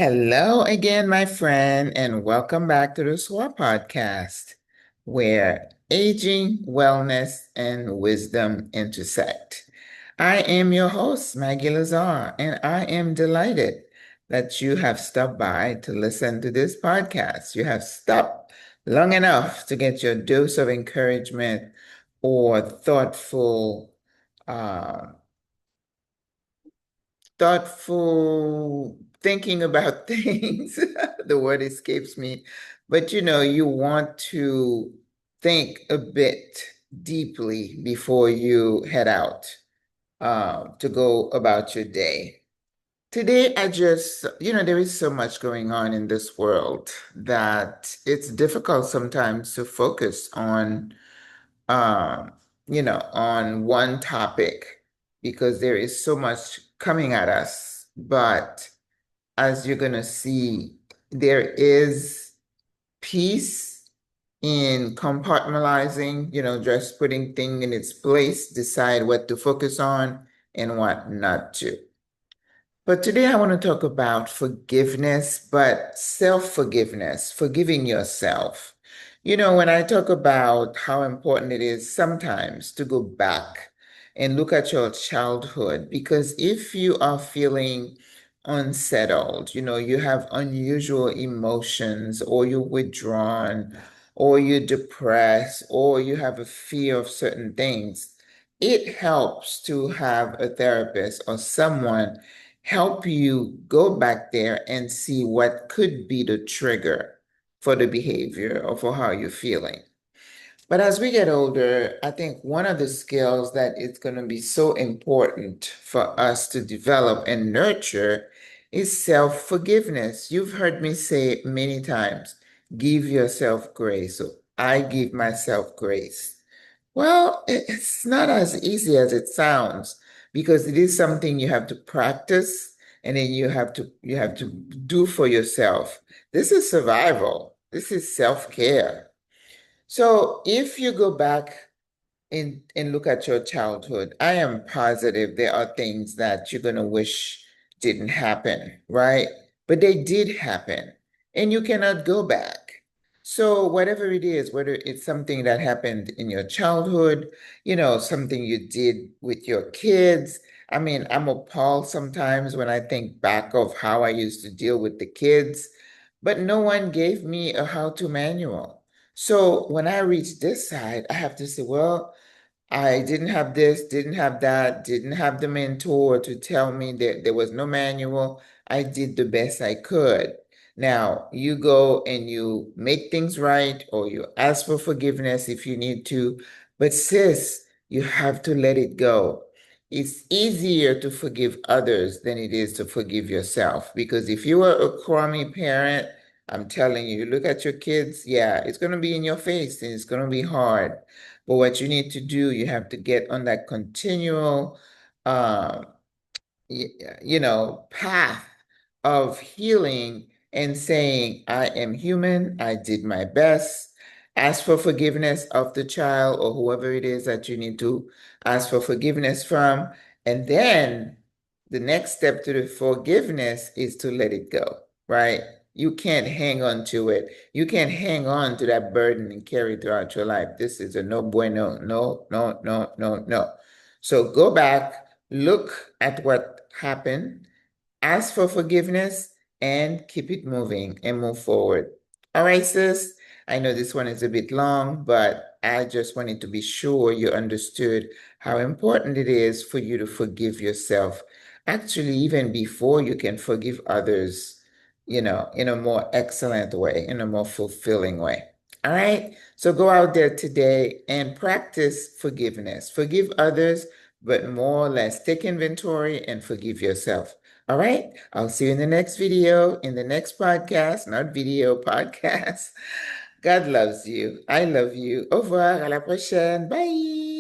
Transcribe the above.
Hello again, my friend, and welcome back to the SWRA podcast, where aging, wellness, and wisdom intersect. I am your host, Maggie Lazar, and I am delighted that you have stopped by to listen to this podcast. You have stopped long enough to get your dose of encouragement or uh, thoughtful thinking about things. The word escapes me. But you want to think a bit deeply before you head out to go about your day. Today, there is so much going on in this world that it's difficult sometimes to focus um, on one topic because there is so much coming at us. But as you're going to see, there is peace in compartmentalizing, just putting thing in its place, decide what to focus on and what not to. But today I want to talk about forgiveness, but self-forgiveness, forgiving yourself. When I talk about how important it is sometimes to go back and look at your childhood, because if you are feeling unsettled, you have unusual emotions, or you're withdrawn, or you're depressed, or you have a fear of certain things, it helps to have a therapist or someone help you go back there and see what could be the trigger for the behavior or for how you're feeling. But as we get older, I think one of the skills that is going to be so important for us to develop and nurture is self-forgiveness. You've heard me say it many times, give yourself grace. So I give myself grace. Well, it's not as easy as it sounds because it is something you have to practice and then you have to do for yourself. This is survival. This is self-care. So if you go back and look at your childhood, I am positive there are things that you're gonna wish didn't happen, right? But they did happen, and you cannot go back. So whatever it is, whether it's something that happened in your childhood, something you did with your kids. I mean, I'm appalled sometimes when I think back of how I used to deal with the kids, but no one gave me a how-to manual. So when I reach this side, I have to say, well, I didn't have this, didn't have that, didn't have the mentor to tell me that there was no manual. I did the best I could. Now, you go and you make things right, or you ask for forgiveness if you need to. But sis, you have to let it go. It's easier to forgive others than it is to forgive yourself. Because if you were a crummy parent, I'm telling you, look at your kids, yeah, it's going to be in your face and it's going to be hard. But what you need to do, you have to get on that continual, uh, path of healing and saying, I am human, I did my best. Ask for forgiveness of the child or whoever it is that you need to ask for forgiveness from. And then the next step to the forgiveness is to let it go, right? You can't hang on to it. You can't hang on to that burden and carry it throughout your life. This is a no bueno. No, no, no, no, no. So go back, look at what happened, ask for forgiveness, and keep it moving and move forward. All right, sis. I know this one is a bit long, but I just wanted to be sure you understood how important it is for you to forgive yourself. Actually, even before you can forgive others, in a more excellent way, in a more fulfilling way. All right. So go out there today and practice forgiveness. Forgive others, but more or less take inventory and forgive yourself. All right. I'll see you in the next video, in the next podcast, not video, podcast. God loves you. I love you. Au revoir. À la prochaine. Bye.